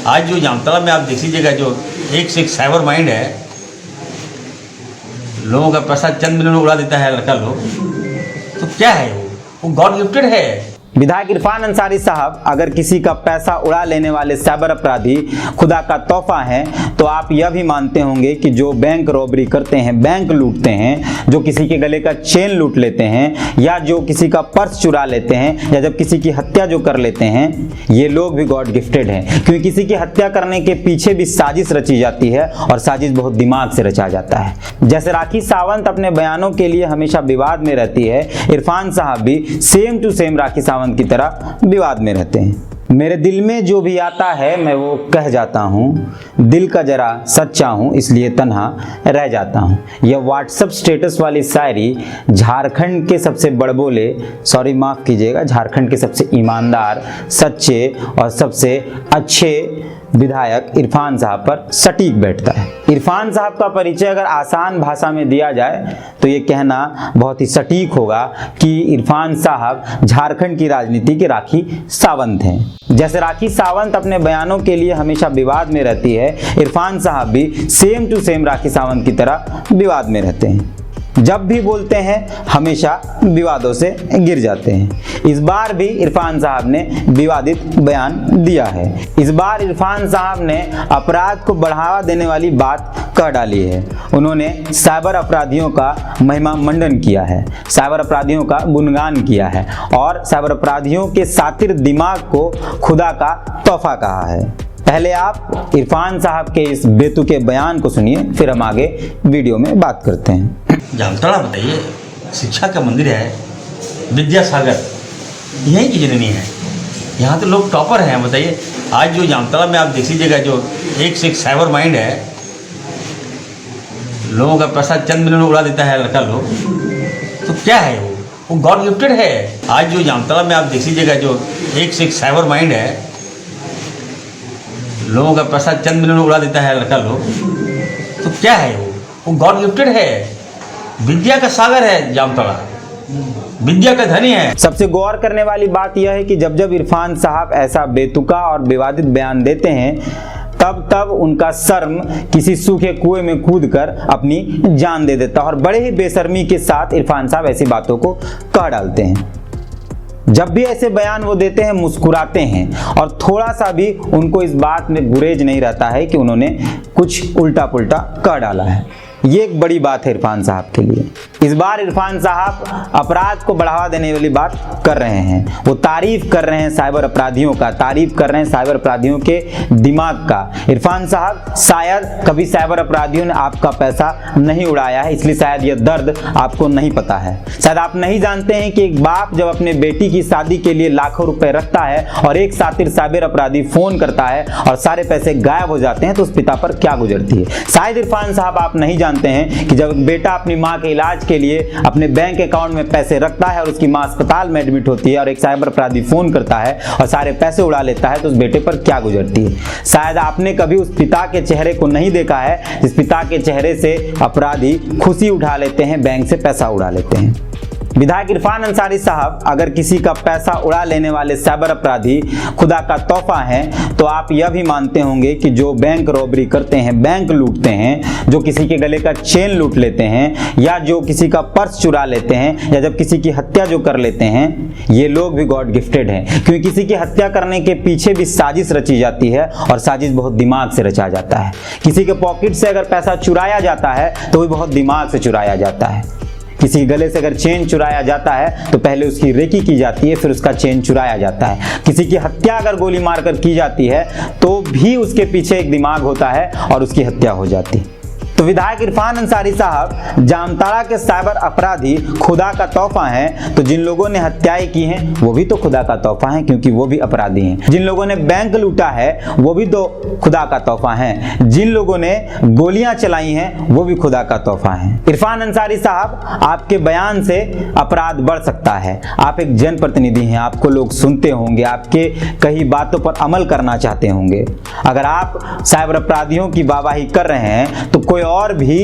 आज जो जामताड़ा में आप देख लीजिएगा, जो एक से एक साइबर माइंड है, लोगों का पैसा चंद मिनट में उड़ा देता है लड़का लोग। तो क्या है वो गॉड गिफ्टेड है। विधायक इरफान अंसारी साहब अगर किसी का पैसा उड़ा लेने वाले साइबर अपराधी खुदा का तोहफा हैं, तो आप यह भी मानते होंगे कि जो बैंक रॉबरी करते हैं, बैंक लूटते हैं, जो किसी के गले का चेन लूट लेते हैं, या जो किसी का पर्स चुरा लेते हैं, या जब किसी की हत्या जो कर लेते हैं, ये लोग भी गॉड गिफ्टेड हैं। क्योंकि किसी की हत्या करने के पीछे भी साजिश रची जाती है और साजिश बहुत दिमाग से रचा जाता है। जैसे राखी सावंत अपने बयानों के लिए हमेशा विवाद में रहती है, इरफान साहब भी same to same Rakhi Sawant की तरह विवाद में रहते हैं। मेरे दिल में जो भी आता है मैं वो कह जाता हूँ, दिल का जरा सच्चा हूँ इसलिए तन्हा रह जाता हूँ। यह व्हाट्सएप स्टेटस वाली शायरी झारखंड के सबसे बड़बोले, सॉरी माफ़ कीजिएगा, झारखंड के सबसे ईमानदार, सच्चे और सबसे अच्छे विधायक इरफान साहब पर सटीक बैठता है। इरफान साहब का परिचय अगर आसान भाषा में दिया जाए तो ये कहना बहुत ही सटीक होगा कि इरफान साहब झारखंड की राजनीति के राखी सावंत हैं। जैसे राखी सावंत अपने बयानों के लिए हमेशा विवाद में रहती है, इरफान साहब भी same to same Rakhi Sawant की तरह विवाद में रहते हैं। जब भी बोलते हैं हमेशा विवादों से गिर जाते हैं। इस बार भी इरफान साहब ने विवादित बयान दिया है। इस बार इरफान साहब ने अपराध को बढ़ावा देने वाली बात कह डाली है। उन्होंने साइबर अपराधियों का महिमा मंडन किया है, साइबर अपराधियों का गुणगान किया है और साइबर अपराधियों के सातिर दिमाग को खुदा का तोहफा कहा है। पहले आप इरफान साहब के इस बेतुके बयान को सुनिए, फिर हम आगे वीडियो में बात करते हैं। जामताड़ा बताइए, शिक्षा का मंदिर है, विद्यासागर यहीं की जननी है, यहाँ तो लोग टॉपर हैं। बताइए, आज जो जामताड़ा में आप देख लीजिएगा, जो एक से एक साइबर माइंड है, लोगों का पैसा चंद मिनट में उड़ा देता है लड़का लोग। तो क्या है वो गॉड गिफ्टेड है। आज जो जामताड़ा में आप देख लीजिएगा, जो एक से एक साइबर माइंड है, लोगों का पैसा चंद मिनट में उड़ा देता है लड़का लोग। तो क्या है वो गॉड गिफ्टेड है। विद्या का सागर है जामताड़ा, विद्या का धनी है। सबसे गौर करने वाली बात यह है कि जब जब इरफान साहब ऐसा बेतुका और विवादित बयान देते हैं, तब तब उनका शर्म किसी सूखे कुएं में कूदकर अपनी जान दे देता है और बड़े ही बेशर्मी के साथ इरफान साहब ऐसी बातों को कह डालते हैं। जब भी ऐसे बयान वो देते हैं मुस्कुराते हैं और थोड़ा सा भी उनको इस बात में गुरेज नहीं रहता है कि उन्होंने कुछ उल्टा पुल्टा कह डाला है। ये एक बड़ी बात है इरफान साहब के लिए। इस बार इरफान साहब अपराध को बढ़ावा देने वाली बात कर रहे हैं। वो तारीफ कर रहे हैं साइबर अपराधियों का, तारीफ कर रहे हैं साइबर अपराधियों के दिमाग का। इरफान साहब, शायद कभी साइबर अपराधियों ने आपका पैसा नहीं उड़ाया है, इसलिए शायद यह दर्द आपको नहीं पता है। शायद आप नहीं जानते हैं कि एक बाप जब अपने बेटी की शादी के लिए लाखों रुपए रखता है और एक सातिर साइबर अपराधी फोन करता है और सारे पैसे गायब हो जाते हैं, तो उस पिता पर क्या गुजरती है। शायद इरफान साहब आप नहीं जानते हैं कि जब बेटा अपनी मां के इलाज के लिए अपने बैंक अकाउंट में पैसे रखता है और उसकी मां अस्पताल में एडमिट होती है और एक साइबर अपराधी फोन करता है और सारे पैसे उड़ा लेता है, तो उस बेटे पर क्या गुजरती है। शायद आपने कभी उस पिता के चेहरे को नहीं देखा है जिस पिता के चेहरे से अपराधी खुशी उठा लेते हैं, बैंक से पैसा उड़ा लेते हैं। विधायक इरफान अंसारी साहब अगर किसी का पैसा उड़ा लेने वाले साइबर अपराधी खुदा का तोहफा हैं, तो आप यह भी मानते होंगे कि जो बैंक रॉबरी करते हैं, बैंक लूटते हैं, जो किसी के गले का चेन लूट लेते हैं, या जो किसी का पर्स चुरा लेते हैं, या जब किसी की हत्या जो कर लेते हैं, ये लोग भी गॉड गिफ्टेड हैं। क्योंकि किसी की हत्या करने के पीछे भी साजिश रची जाती है और साजिश बहुत दिमाग से रचा जाता है। किसी के पॉकेट से अगर पैसा चुराया जाता है तो भी बहुत दिमाग से चुराया जाता है। किसी गले से अगर चेन चुराया जाता है तो पहले उसकी रेकी की जाती है, फिर उसका चेन चुराया जाता है। किसी की हत्या अगर गोली मारकर की जाती है तो भी उसके पीछे एक दिमाग होता है और उसकी हत्या हो जाती है। तो विधायक इरफान अंसारी साहब जामताड़ा के साइबर अपराधी खुदा का तोहफा हैं, तो जिन लोगों ने हत्याएं की हैं वो भी तो खुदा का तोहफा हैं, क्योंकि वो भी अपराधी हैं। जिन लोगों ने बैंक लूटा है वो भी तो खुदा का तोहफा हैं। जिन लोगों ने गोलियां चलाई हैं वो भी खुदा का तोहफा हैं। इरफान अंसारी साहब, आपके बयान से अपराध बढ़ सकता है। आप एक जनप्रतिनिधि हैं, आपको लोग सुनते होंगे, आपके कई बातों पर अमल करना चाहते होंगे। अगर आप साइबर अपराधियों की वाहवाही कर रहे हैं तो कोई और भी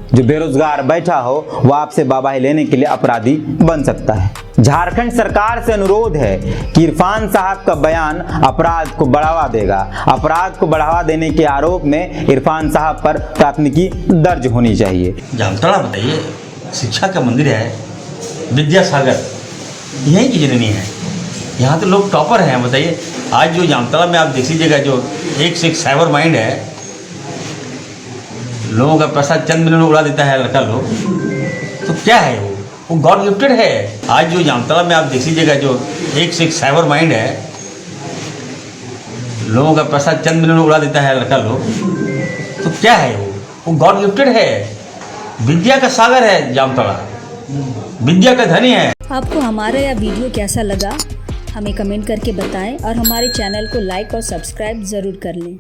जो बेरोजगार बैठा हो वह आपसे वाहवाही लेने के लिए अपराधी बन सकता है। झारखंड सरकार से अनुरोध है कि इरफान साहब का बयान अपराध को बढ़ावा देगा। अपराध को बढ़ावा देने के आरोप में इरफान साहब पर प्राथमिकी दर्ज होनी चाहिए। जामताड़ा बताइए, शिक्षा का मंदिर है, विद्यासागर यहीं की जननी है। यहाँ तो लोग टॉपर हैं। बताइए, आज जो जामताड़ा में आप देख लीजिएगा, जो एक से एक साइबर माइंड है, लोगों का पैसा चंद मिनट में उड़ा देता है लड़का लोग, तो क्या है वो गॉड गिफ्टेड है। आज जो जामताड़ा में आप देख लीजिएगा, जो एक से एक साइबर माइंड है, लोगों का पैसा चंद मिनट में उड़ा देता है लड़का लोग, तो क्या है वो गॉड गिफ्टेड है। विद्या का सागर है जामताड़ा, विद्या का धनी है। आपको हमारा यह वीडियो कैसा लगा हमें कमेंट करके बताएं और हमारे चैनल को लाइक और सब्सक्राइब ज़रूर कर लें।